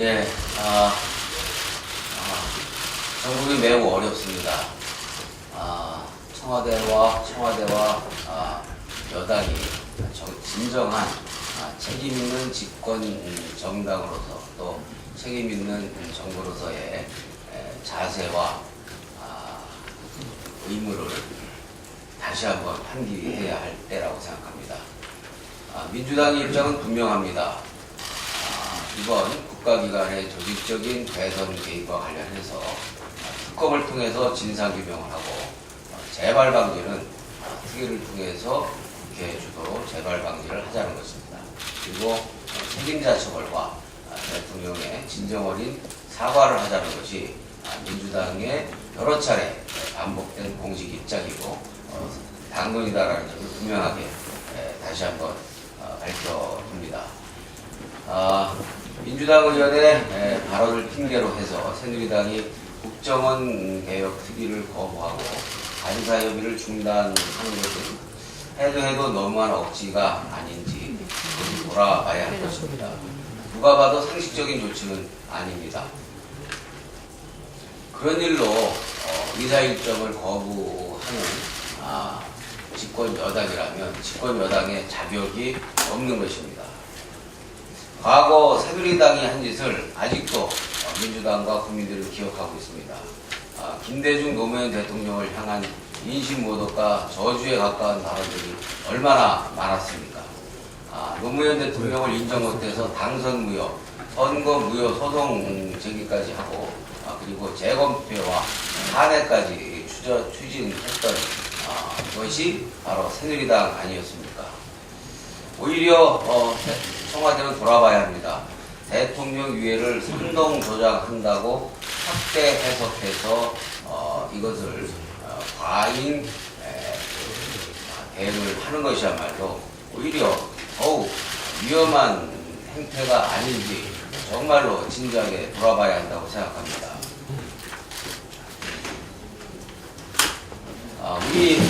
예, 전국이 매우 어렵습니다. 청와대와 여당이 진정한 책임 있는 집권 정당으로서 또 책임 있는 정부로서의 자세와 의무를 다시 한번 환기해야 할 때라고 생각합니다. 민주당의 입장은 분명합니다. 이번 국가기관의 조직적인 대선 개입과 관련해서 특검을 통해서 진상규명을 하고 재발 방지는 특위를 통해서 국회 주도로 재발 방지를 하자는 것입니다. 그리고 책임자 처벌과 대통령의 진정 어린 사과를 하자는 것이 민주당의 여러 차례 반복된 공식 입장이고 당론이다라는 점을 분명하게 다시 한번 밝혀둡니다. 민주당 의원의 발언을 핑계로 해서 새누리당이 국정원 개혁 특위를 거부하고 간사협의를 중단하는 것은 해도 너무한 억지가 아닌지 돌아봐야 할 것입니다. 누가 봐도 상식적인 조치는 아닙니다. 그런 일로 의사일정을 거부하는 집권 여당이라면 집권 여당의 자격이 없는 것입니다. 과거 새누리당이 한 짓을 아직도 민주당과 국민들은 기억하고 있습니다. 김대중 노무현 대통령을 향한 인신모독과 저주에 가까운 발언들이 얼마나 많았습니까? 노무현 대통령을 인정 못해서 당선 무효, 선거 무효 소송 제기까지 하고 그리고 재검표와 탄핵까지 추진했던 것이 바로 새누리당 아니었습니까? 오히려 청와대는 돌아봐야 합니다. 대통령 위해를 선동 조작한다고 확대 해석해서 이것을 과잉 대응을 하는 것이야말로 오히려 더욱 위험한 행태가 아닌지 정말로 진지하게 돌아봐야 한다고 생각합니다. 우리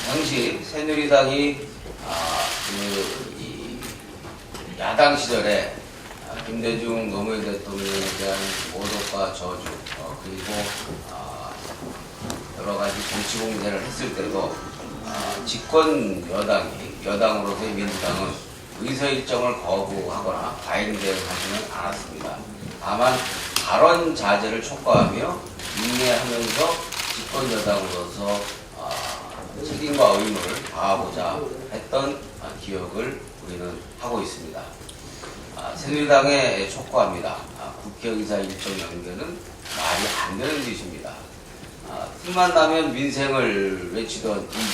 당시 새누리당이 야당 시절에 김대중 노무현 대통령에 대한 모독과 저주 그리고 여러 가지 정치 공세를 했을 때도 집권 여당으로서의 민주당은 의사 일정을 거부하거나 과잉 대응하지는 않았습니다. 다만 발언 자제를 촉구하며 인내하면서 집권 여당으로서 책임과 의무를 다하고자 했던 기억을 우리는 하고 있습니다. 새누리당에 촉구합니다. 국회의사 일정 연계는 말이 안 되는 짓입니다. 틈만 나면 민생을 외치던 일이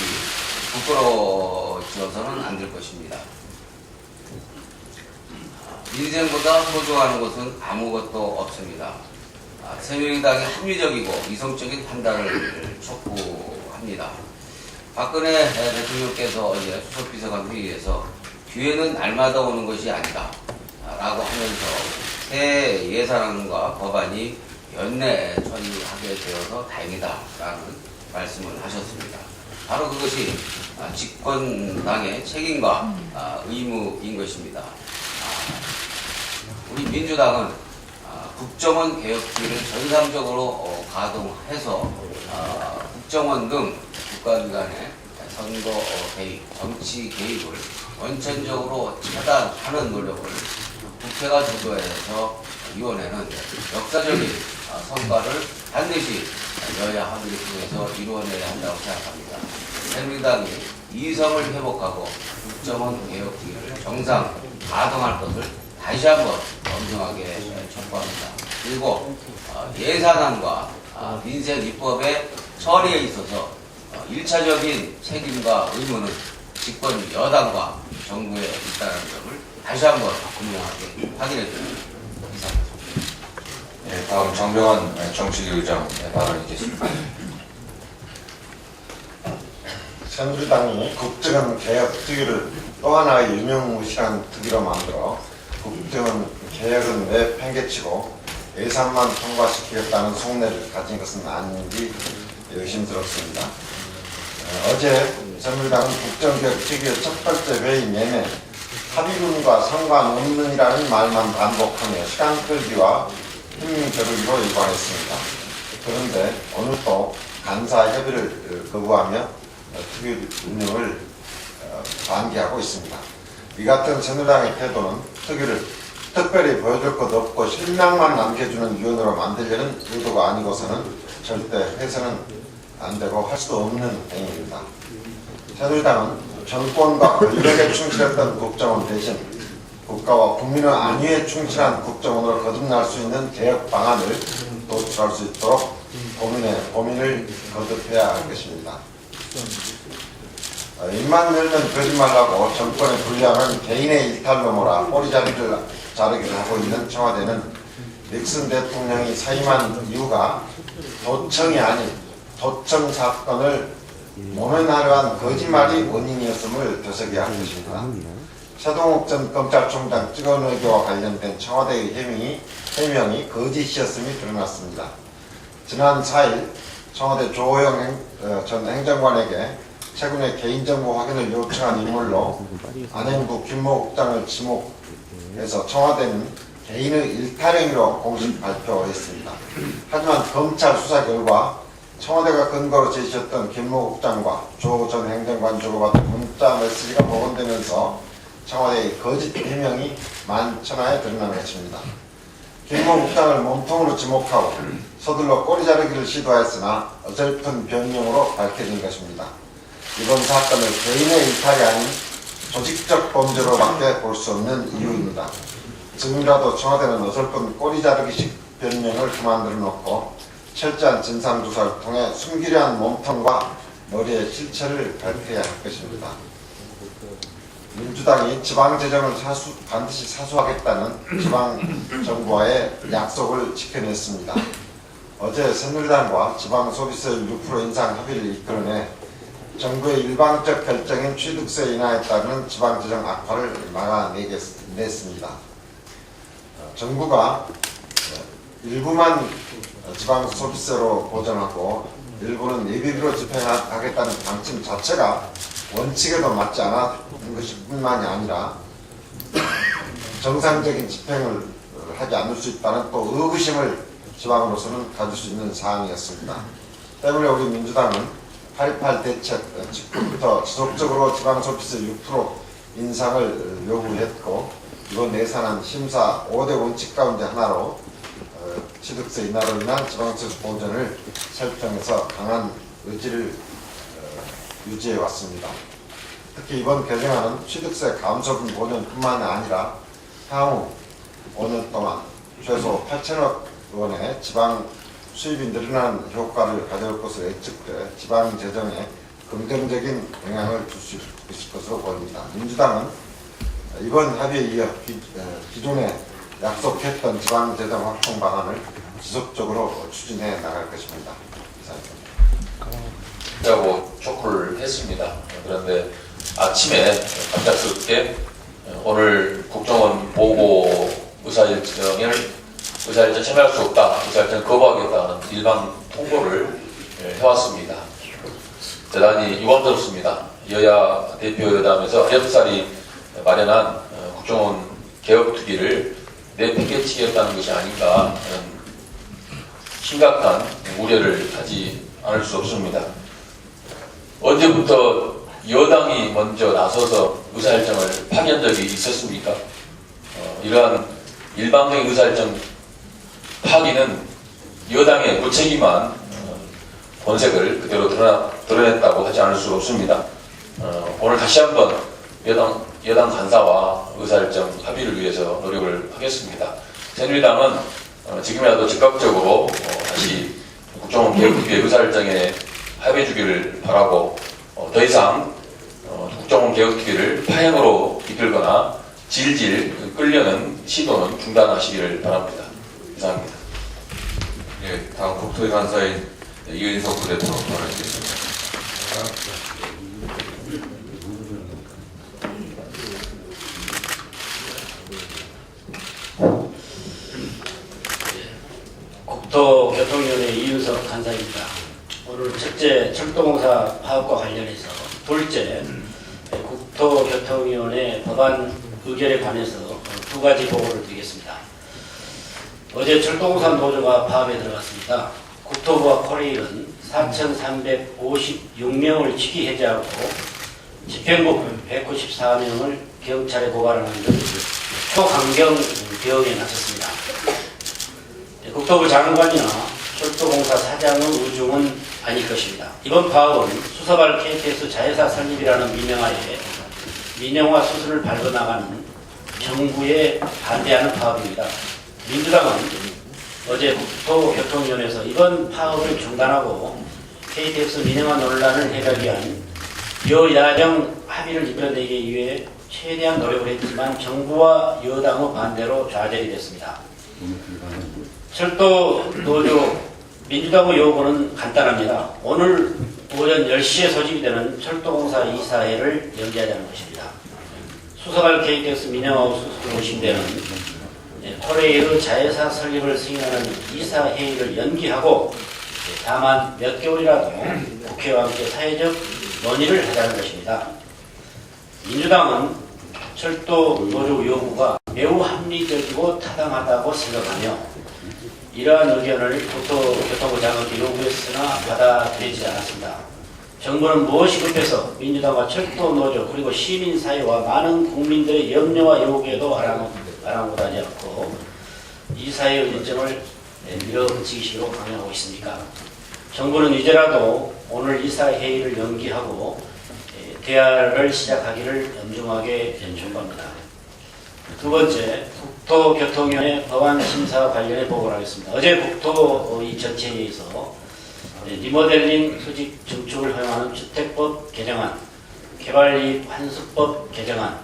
부끄러워져서는 안 될 것입니다. 민생보다 소중한 것은 아무것도 없습니다. 새누리당의 합리적이고 이성적인 판단을 촉구합니다. 박근혜 대통령께서 어제 수석비서관 회의에서 기회는 날마다 오는 것이 아니다 라고 하면서 새 예산안과 법안이 연내에 처리하게 되어서 다행이다 라는 말씀을 하셨습니다. 바로 그것이 집권당의 책임과 의무인 것입니다. 우리 민주당은 국정원 개혁기를 전상적으로 가동해서 국정원 등 국가기관의 선거 개입, 정치 개입을 원천적으로 차단하는 노력을 국회가 주도해서 이뤄내는 역사적인 성과를 반드시 여야 합의를 통해서 이루어내야 한다고 생각합니다. 새누리당이 이성을 회복하고 국정원 개혁기를 정상 가동할 것을 다시 한번 엄정하게 촉구합니다. 그리고 예산안과 민생 입법의 처리에 있어서 1차적인 책임과 의무는 집권 여당과 정부에 있다는 점을 다시 한번 분명하게 확인해 줍니다. 네, 다음 정병환 정치기 의장 발언이겠습니다. 새누리당이 국정원 개혁 특위를 또 하나의 유명무실한 특위로 만들어 국정원 개혁은 왜 팽개치고 예산만 통과시키겠다는 속내를 가진 것은 아닌지 의심스럽습니다. 어제 새누리당은 국정개혁 특위의 첫 번째 회의 내내 합의문과 상관없는이라는 말만 반복하며 시간 끌기와 힘 겨루기로 일관했습니다. 그런데 오늘 또 간사 협의를 거부하며 특위 운영을 반기하고 있습니다. 이 같은 새누리당의 태도는 특위를 특별히 보여줄 것 없고 실명만 남겨주는 위원으로 만들려는 의도가 아니고서는 절대 해서는 안 되고 할 수도 없는 행위입니다. 새누리당은 정권과 권력에 충실했던 국정원 대신 국가와 국민의 안위에 충실한 국정원으로 거듭날 수 있는 개혁 방안을 도출할 수 있도록 고민을 거듭해야 할 것입니다. 입만 열면 거짓말하고 정권에 불리하면 개인의 일탈로 몰아 꼬리자르기를 하고 있는 청와대는 닉슨 대통령이 사임한 이유가 도청이 아닌 도청 사건을 모면하려 한 거짓말이 원인이었음을 되새겨야 할 것입니다. 최동욱 전 검찰총장 찍어내기와 관련된 청와대의 해명이 거짓이었음이 드러났습니다. 지난 4일 청와대 조호영 전 행정관에게 최근에 개인정보 확인을 요청한 인물로 안행부 김모 국장을 지목해서 청와대는 개인의 일탈행위로 공식 발표했습니다. 하지만 검찰 수사 결과 청와대가 근거로 제시했던 김모 국장과 조 전 행정관 주고받은 문자 메시지가 복원되면서 청와대의 거짓 해명이 만천하에 드러난 것입니다. 김모 국장을 몸통으로 지목하고 서둘러 꼬리 자르기를 시도했으나 어설픈 변명으로 밝혀진 것입니다. 이번 사건을 개인의 일탈이 아닌 조직적 범죄로밖에 볼 수 없는 이유입니다. 지금이라도 청와대는 어설픈 꼬리 자르기식 변명을 그만들어 놓고 철저한 진상조사를 통해 숨기려 한 몸통과 머리의 실체를 밝혀야 할 것입니다. 민주당이 지방재정을 반드시 사수하겠다는 지방정부와의 약속을 지켜냈습니다. 어제 새누리당과 지방소비세율 6% 인상 합의를 이끌어내 정부의 일방적 결정인 취득세 인하에 따르는 지방재정 악화를 막아냈습니다. 정부가 일부만 지방소비세로 보전하고 일부는 예비비로 집행하겠다는 방침 자체가 원칙에도 맞지 않은 것이 뿐만이 아니라 정상적인 집행을 하지 않을 수 있다는 또 의구심을 지방으로서는 가질 수 있는 사항이었습니다. 때문에 우리 민주당은 8.28 대책 직후부터 지속적으로 지방소비세 6% 인상을 요구했고 이번 예산안 심사 5대 원칙 가운데 하나로 취득세 인하로 인한 지방소비세 보전을 설정해서 강한 의지를 유지해 왔습니다. 특히 이번 개정안은 취득세 감소분 보전뿐만 아니라 향후 5년 동안 최소 8천억 원의 지방 수입이 늘어나는 효과를 가져올 것으로 예측돼 지방 재정에 긍정적인 영향을 줄 수 있을 것으로 보입니다. 민주당은 이번 합의에 이어 기존에 약속했던 지방 재정 확충 방안을 지속적으로 추진해 나갈 것입니다. 라고 촉구를 했습니다. 그런데 아침에 갑작스럽게 오늘 국정원 보고 의사일정 참여할 수 없다, 의사일정 거부하겠다는 일반 통보를 해왔습니다. 대단히 유감스럽습니다. 여야 대표회담에서 어렵사리 마련한 국정원 개혁특위를 내팽개치겠다는 것이 아닌가 하는 심각한 우려를 하지 않을 수 없습니다. 언제부터 여당이 먼저 나서서 의사일정을 파기한 적이 있었습니까? 이러한 일방적인 의사일정 파기는 여당의 무책임한 본색을 그대로 드러냈다고 하지 않을 수 없습니다. 오늘 다시 한번 여당 간사와 의사일정 합의를 위해서 노력을 하겠습니다. 새누리당은 지금이라도 적극적으로 다시 국정원 개혁특위의 의사일정에 합의해 주기를 바라고 더 이상 국정원 개혁특위를 파행으로 이끌거나 질질 끌려는 시도는 중단하시기를 바랍니다. 이상입니다. 예, 다음 국토위 간사인 이은석 부대표로 발언하겠습니다. 국토교통위원회 이윤석 간사입니다. 오늘 첫째 철도공사 파업과 관련해서 둘째 국토교통위원회 법안 의결에 관해서 두 가지 보고를 드리겠습니다. 어제 철도공사 노조가 파업에 들어갔습니다. 국토부와 코레일은 4,356명을 직위 해제하고 집행부 194명을 경찰에 고발하는 등 초강경 대응에 나섰습니다. 국토부 장관이나 철도공사 사장의 의중은 아닐 것입니다. 이번 파업은 수서발 KTX 자회사 설립이라는 민영하에 민영화 수순을 밟아나가는 정부에 반대하는 파업입니다. 민주당은 어제 국토교통위원회에서 이번 파업을 중단하고 KTX 민영화 논란을 해결하기 위한 여야정 합의를 이끌어내기 위해 최대한 노력을 했지만 정부와 여당의 반대로 좌절이 됐습니다. 철도 노조 민주당의 요구는 간단합니다. 오늘 오전 10시에 소집이 되는 철도공사 이사회를 연기하자는 것입니다. 수서발 KTX 민영화 수습을 의심되는 토레일의 자회사 설립을 승인하는 이사회의를 연기하고 다만 몇 개월이라도 국회와 함께 사회적 논의를 하자는 것입니다. 민주당은 철도 노조 요구가 매우 합리적이고 타당하다고 생각하며 이러한 의견을 국토교통부 장관께 요구했으나 받아들이지 않았습니다. 정부는 무엇이 급해서 민주당과 철도 노조 그리고 시민사회와 많은 국민들의 염려와 요구에도 아랑곳하지 않고 이사회의 일정을 밀어붙이기식으로 강행하고 있습니까? 정부는 이제라도 오늘 이사회의를 연기하고 대화를 시작하기를 엄중하게 촉구합니다. 두 번째, 국토교통위원회 법안 심사 관련해 보고를 하겠습니다. 어제 국토위 전체회의에서 리모델링 수직 증축을 허용하는 주택법 개정안, 개발이익 환수법 개정안,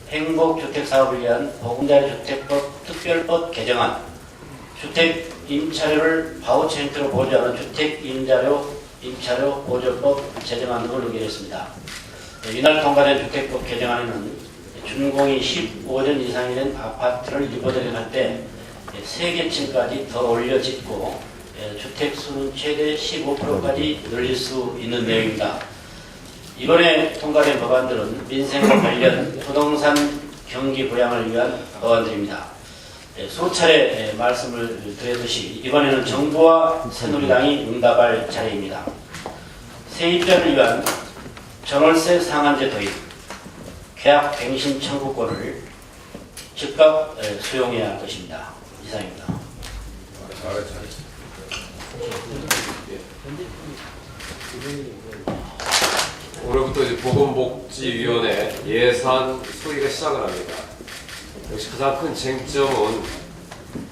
행복주택사업을 위한 보금자리주택법 특별법 개정안, 주택 임차료를 바우처 형태로 보조하는 주택 임차료 보조법 제정안 등을 의결했습니다. 이날 통과된 주택법 개정안에는 준공이 15년 이상이 된 아파트를 리모델링할 때 3개층까지 더 올려 짓고 주택 수는 최대 15%까지 늘릴 수 있는 내용입니다. 이번에 통과된 법안들은 민생과 관련 부동산 경기 부양을 위한 법안들입니다. 수차례 말씀을 드렸듯이 이번에는 정부와 새누리당이 응답할 차례입니다. 세입자를 위한 전월세 상한제 도입, 계약 갱신 청구권을 즉각 수용해야 할 것입니다. 이상입니다. 오늘부터 이제 보건복지위원회 예산 소위가 시작을 합니다. 역시 가장 큰 쟁점은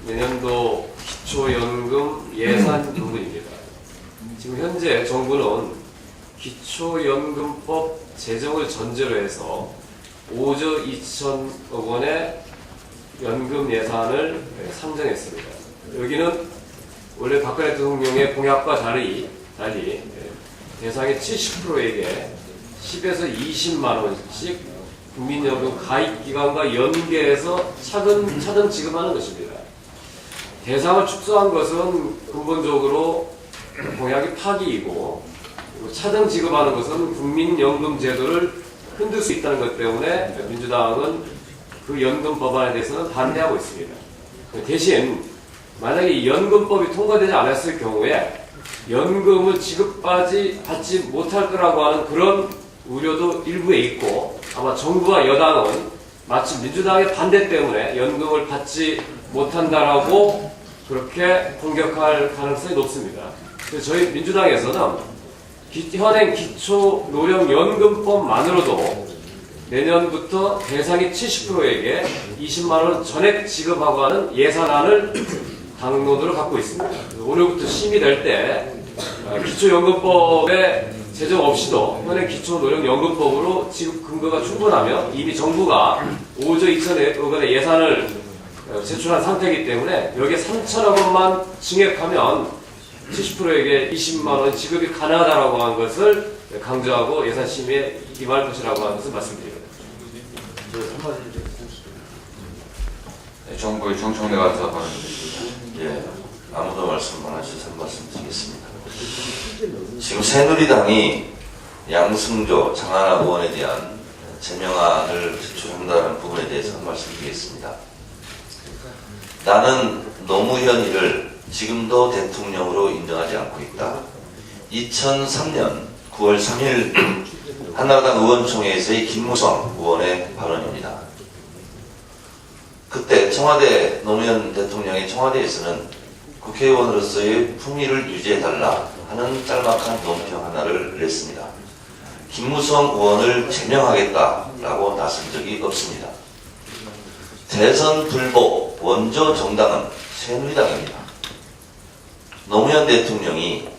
내년도 기초연금 예산 부분입니다. 지금 현재 정부는 기초연금법 제정을 전제로 해서 5조 2천억 원의 연금 예산을 산정했습니다. 여기는 원래 박근혜 대통령의 공약과 달리 대상의 70%에게 10에서 20만 원씩 국민연금 가입기간과 연계해서 차등 지급하는 것입니다. 대상을 축소한 것은 근본적으로 공약의 파기이고 차등 지급하는 것은 국민연금 제도를 흔들 수 있다는 것 때문에 민주당은 그 연금 법안에 대해서는 반대하고 있습니다. 대신 만약에 이 연금법이 통과되지 않았을 경우에 연금을 받지 못할 거라고 하는 그런 우려도 일부에 있고 아마 정부와 여당은 마치 민주당의 반대 때문에 연금을 받지 못한다라고 그렇게 공격할 가능성이 높습니다. 그래서 저희 민주당에서는 현행 기초노령연금법만으로도 내년부터 대상이 70%에게 20만 원 전액 지급하고 하는 예산안을 당론으로 갖고 있습니다. 오늘부터 심의될 때 기초연금법에 제정 없이도 현행 기초노령연금법으로 지급 근거가 충분하면 이미 정부가 5조 2천억 원의 예산을 제출한 상태이기 때문에 여기에 3천억 원만 증액하면 70%에게 20만 원 지급이 가능하다라고 하는 것을 강조하고 예산 심의에 임할 것이라고 하는 것을 말씀드립니다. 네, 정부의 정청래가 답변드립니다. 예, 아무도 말씀 안 하셔서 말씀드리겠습니다. 지금 새누리당이 양승조 장하나 의원에 대한 제명안을 제출한다는 부분에 대해서 한 말씀 드리겠습니다. 나는 노무현이를 지금도 대통령으로 인정하지 않고 있다. 2003년 9월 3일 한나라당 의원총회에서의 김무성 의원의 발언입니다. 그때 청와대 노무현 대통령의 청와대에서는 국회의원으로서의 품위를 유지해달라 하는 짤막한 논평 하나를 냈습니다. 김무성 의원을 제명하겠다라고 나선 적이 없습니다. 대선 불복 원조 정당은 새누리당입니다. 노무현 대통령이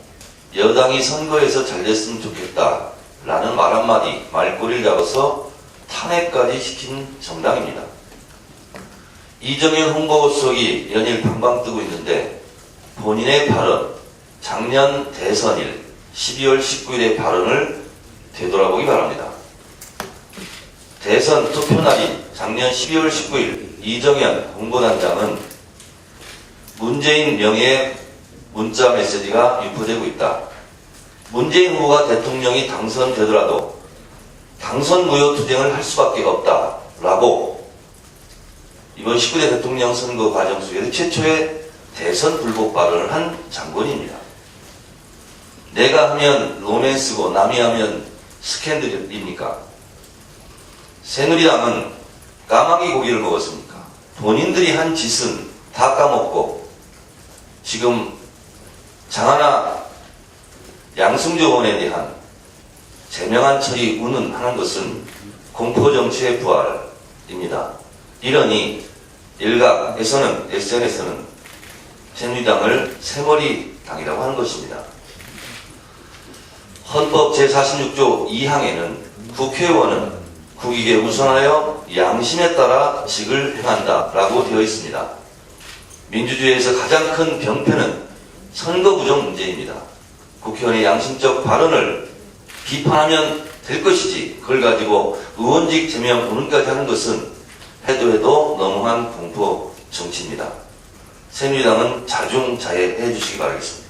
여당이 선거에서 잘 됐으면 좋겠다라는 말 한마디 말꼬리를 잡아서 탄핵까지 시킨 정당입니다. 이정현 홍보수석이 연일 방방 뜨고 있는데 본인의 발언, 작년 대선일 12월 19일의 발언을 되돌아보기 바랍니다. 대선 투표날인 작년 12월 19일 이정현 홍보단장은 문재인 명예의 문자 메시지가 유포되고 있다. 문재인 후보가 대통령이 당선되더라도 당선 무효 투쟁을 할 수밖에 없다. 라고 이번 19대 대통령 선거 과정 속에서 최초의 대선 불복 발언을 한 장본입니다. 내가 하면 로맨스고 남이 하면 스캔들입니까? 새누리당은 까마귀 고기를 먹었습니까? 본인들이 한 짓은 다 까먹고 지금 장하나 양승조 의원에 대한 제명한 처리 운운하는 것은 공포정치의 부활입니다. 이러니 일각에서는 SNS에서는 새누리당을 새머리 당이라고 하는 것입니다. 헌법 제46조 2항에는 국회의원은 국익에 우선하여 양심에 따라 직을 행한다 라고 되어 있습니다. 민주주의에서 가장 큰 병폐는 선거 부정 문제입니다. 국회의원의 양심적 발언을 비판하면 될 것이지 그걸 가지고 의원직 제명 운운까지 하는 것은 해도 너무한 공포 정치입니다. 새누리당은 자중자애해 주시기 바라겠습니다.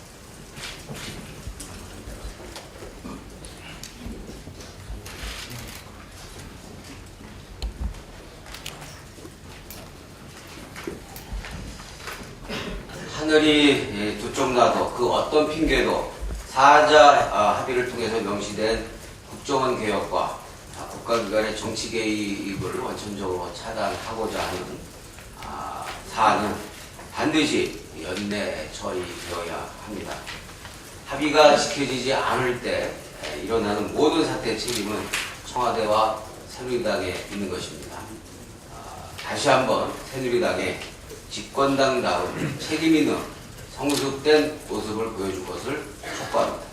하늘이 두 쪽 나도 그 어떤 핑계도 사자 합의를 통해서 명시된 국정원 개혁과 국가기관의 정치 개입을 원천적으로 차단하고자 하는 사안은 반드시 연내 처리되어야 합니다. 합의가 지켜지지 않을 때 일어나는 모든 사태의 책임은 청와대와 새누리당에 있는 것입니다. 다시 한번 새누리당의 집권당다운 책임 있는 성숙된 모습을 보여줄 것을 촉구합니다.